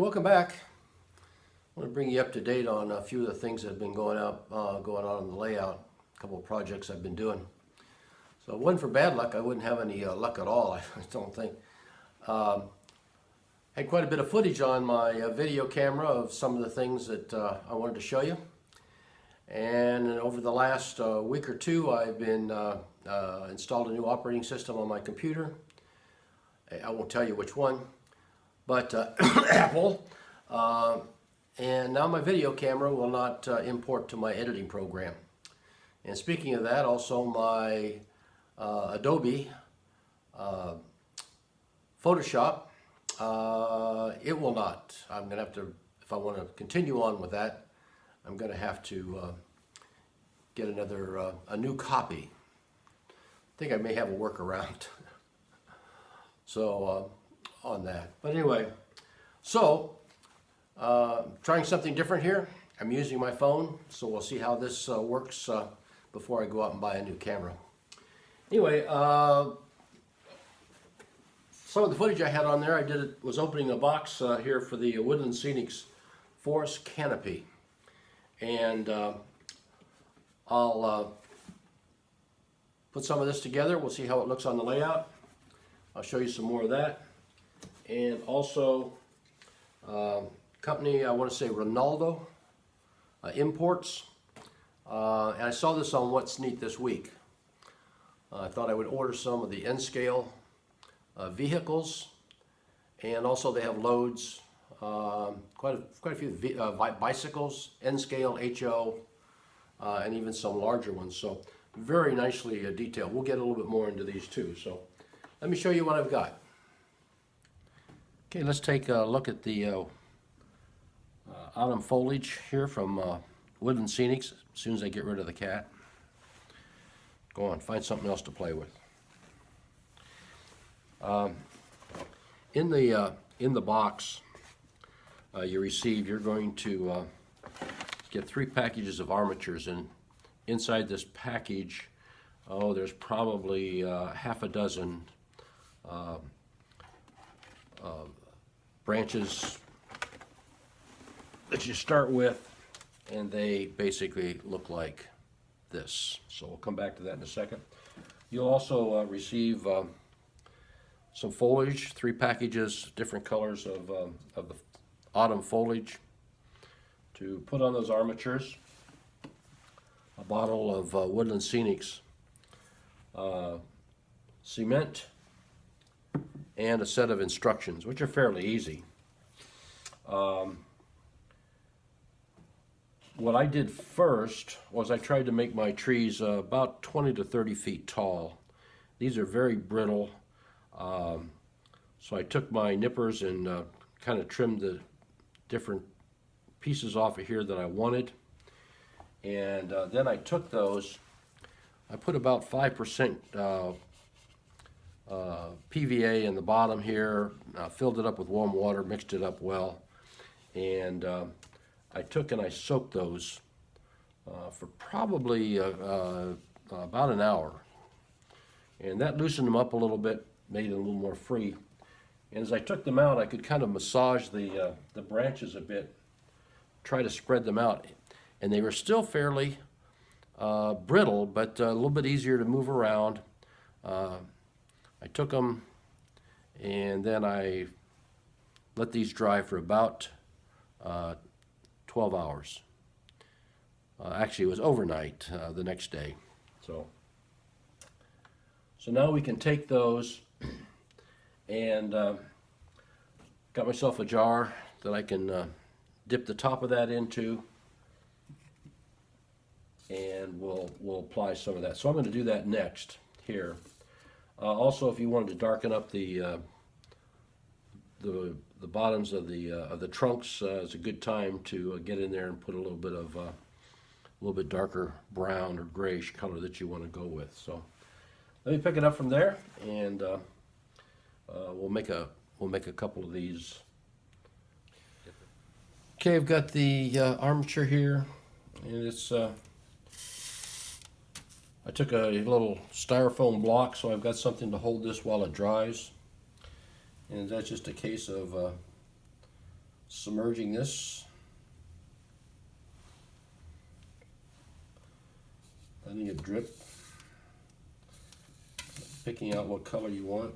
Welcome back. I want to bring you up to date on a few of the things that have been going on in the layout. A couple of projects I've been doing. So if it wasn't for bad luck, I wouldn't have any luck at all. I don't think. Had quite a bit of footage on my video camera of some of the things that I wanted to show you. And over the last week or two, I've been installed a new operating system on my computer. I won't tell you which one, but Apple. And now my video camera will not import to my editing program. And speaking of that, also my Adobe Photoshop, it will not. I'm going to have to, if I want to continue on with that, I'm going to have to get a new copy. I think I may have a workaround. So on that. But anyway, so trying something different here. I'm using my phone, so we'll see how this works before I go out and buy a new camera. Anyway, some of the footage I had on there, was opening a box here for the Woodland Scenics Forest Canopy. And I'll put some of this together. We'll see how it looks on the layout. I'll show you some more of that. And also, company, I want to say Ronaldo Imports. And I saw this on What's Neat this week. I thought I would order some of the N-scale vehicles. And also they have loads, quite a few bicycles, N-scale, HO, and even some larger ones. So very nicely detailed. We'll get a little bit more into these too. So let me show you what I've got. Okay, let's take a look at the autumn foliage here from Woodland Scenics. As soon as I get rid of the cat. Go on, find something else to play with. In the box you received, you're going to get 3 packages of armatures, and inside this package, there's probably half a dozen branches that you start with, and they basically look like this. So we'll come back to that in a second. You'll also receive some foliage, 3 packages, different colors of the autumn foliage to put on those armatures, a bottle of Woodland Scenics cement, and a set of instructions, which are fairly easy. What I did first was I tried to make my trees about 20 to 30 feet tall. These are very brittle, so I took my nippers and kind of trimmed the different pieces off of here that I wanted, and then I took those, I put about 5% PVA in the bottom here, filled it up with warm water, mixed it up well, and I took and I soaked those for probably about an hour, and that loosened them up a little bit, made it a little more free. And as I took them out, I could kind of massage the branches a bit, try to spread them out, and they were still fairly brittle, but a little bit easier to move around. I took them and then I let these dry for about 12 hours. Actually, it was overnight the next day. So now we can take those and got myself a jar that I can dip the top of that into, and we'll apply some of that. So I'm going to do that next here. Also, if you wanted to darken up the bottoms of the trunks, it's a good time to get in there and put a little bit of a little bit darker brown or grayish color that you want to go with. So let me pick it up from there, and we'll make a couple of these. Okay, I've got the armature here, and it's I took a little styrofoam block, so I've got something to hold this while it dries. And that's just a case of submerging this, letting it drip, picking out what color you want.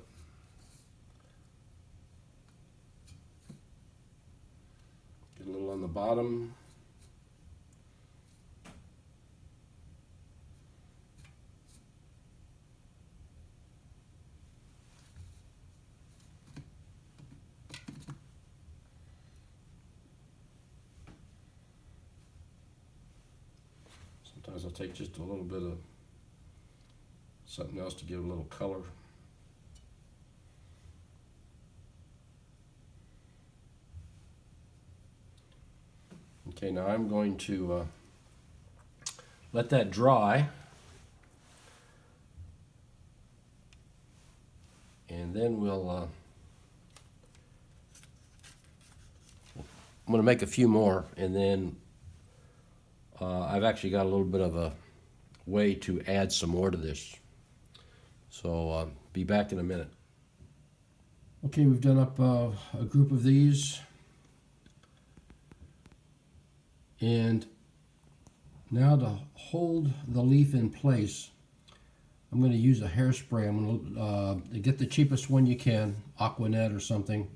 Get a little on the bottom. Sometimes I'll take just a little bit of something else to give a little color. Okay, now I'm going to let that dry, and then I'm going to make a few more, and then I've actually got a little bit of a way to add some more to this. So be back in a minute. Okay, we've done up a group of these. And now to hold the leaf in place, I'm going to use a hairspray. I'm going to get the cheapest one you can, Aquanet or something.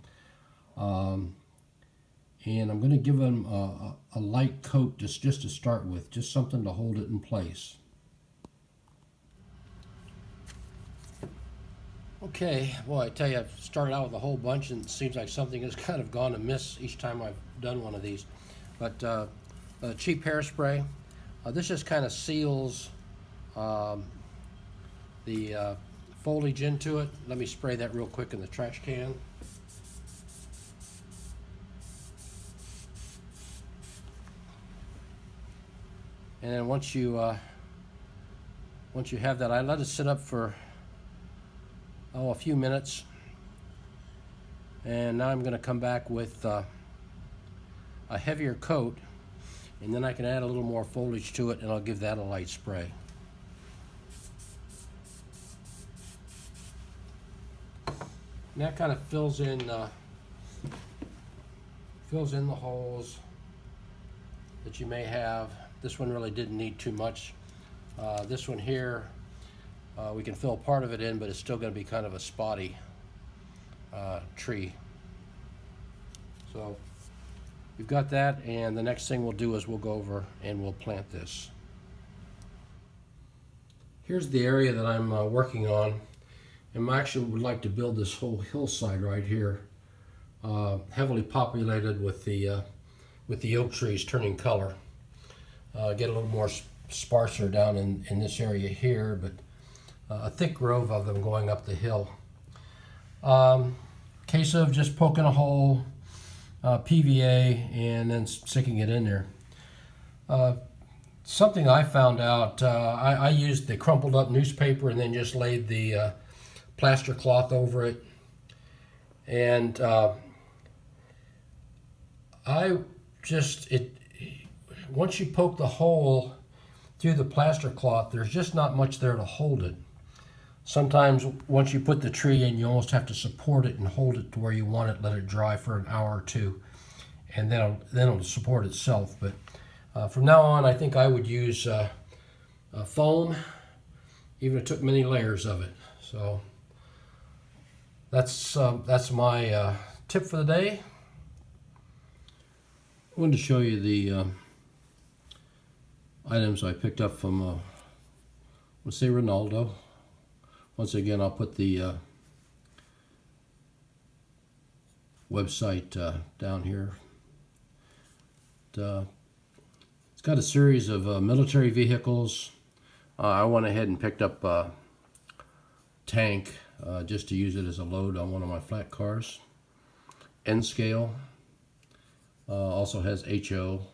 And I'm going to give them a light coat just to start with, just something to hold it in place. Okay, well, I tell you, I've started out with a whole bunch, and it seems like something has kind of gone amiss each time I've done one of these. But cheap hairspray, this just kind of seals the foliage into it. Let me spray that real quick in the trash can. And then once you have that, I let it sit up for a few minutes, and now I'm going to come back with a heavier coat, and then I can add a little more foliage to it, and I'll give that a light spray. And that kind of fills in the holes that you may have. This one really didn't need too much. This one here, we can fill part of it in, but it's still going to be kind of a spotty tree. So we've got that, and the next thing we'll do is we'll go over and we'll plant this. Here's the area that I'm working on, and I actually would like to build this whole hillside right here, heavily populated with the oak trees turning color. Get a little more sparser down in this area here, but a thick grove of them going up the hill. Case of just poking a hole, PVA, and then sticking it in there. Something I found out, I used the crumpled up newspaper and then just laid the plaster cloth over it. And once you poke the hole through the plaster cloth, there's just not much there to hold it. Sometimes once you put the tree in, you almost have to support it and hold it to where you want it, let it dry for an hour or two, and then it'll support itself. But from now on, I think I would use foam, even if it took many layers of it. So that's my tip for the day. I wanted to show you the items I picked up from, let's say, Ronaldo. Once again, I'll put the website down here. It's got a series of military vehicles. I went ahead and picked up a tank just to use it as a load on one of my flat cars. N scale. Also has HO.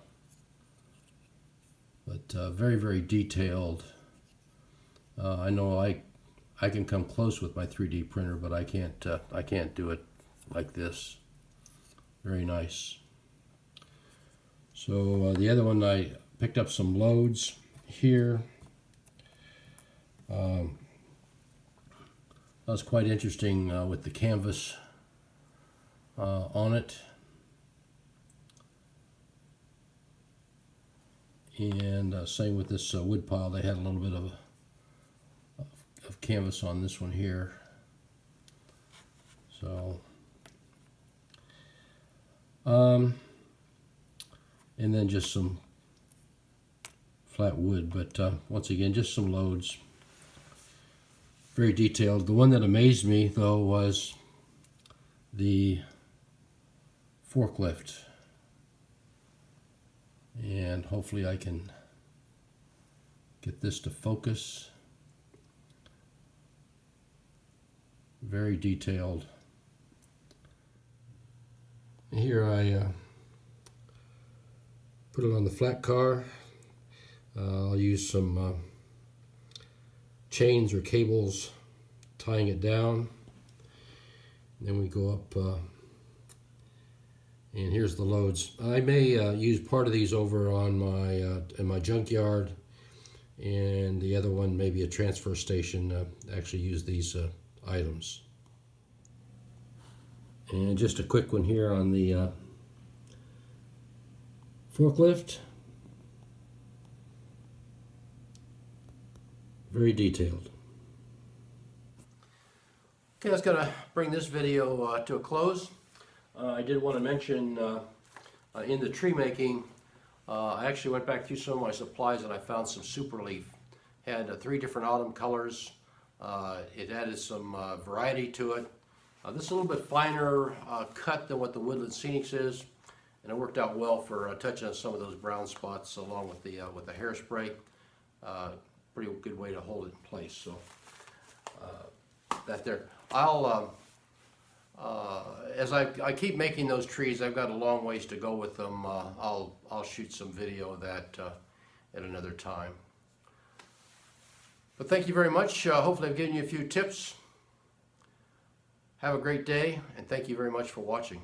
But very, very detailed. I know I can come close with my 3D printer, but I can't do it like this. Very nice. So the other one, I picked up some loads here. That was quite interesting with the canvas on it. And same with this wood pile. They had a little bit of canvas on this one here. So, and then just some flat wood, but once again, just some loads. Very detailed. The one that amazed me, though, was the forklift. And hopefully I can get this to focus. Very detailed. Here I put it on the flat car. I'll use some chains or cables tying it down. And then we go up, and here's the loads. I may use part of these over on my in my junkyard, and the other one maybe a transfer station. Actually use these items. And just a quick one here on the forklift. Very detailed. Okay, that's going to bring this video to a close. I did want to mention in the tree making, I actually went back through some of my supplies and I found some super leaf. Had 3 different autumn colors. It added some variety to it. This is a little bit finer cut than what the Woodland Scenics is, and it worked out well for touching on some of those brown spots along with the hairspray. Pretty good way to hold it in place. So that there. I'll as I keep making those trees, I've got a long ways to go with them. I'll shoot some video of that at another time. But thank you very much. Hopefully I've given you a few tips. Have a great day, and thank you very much for watching.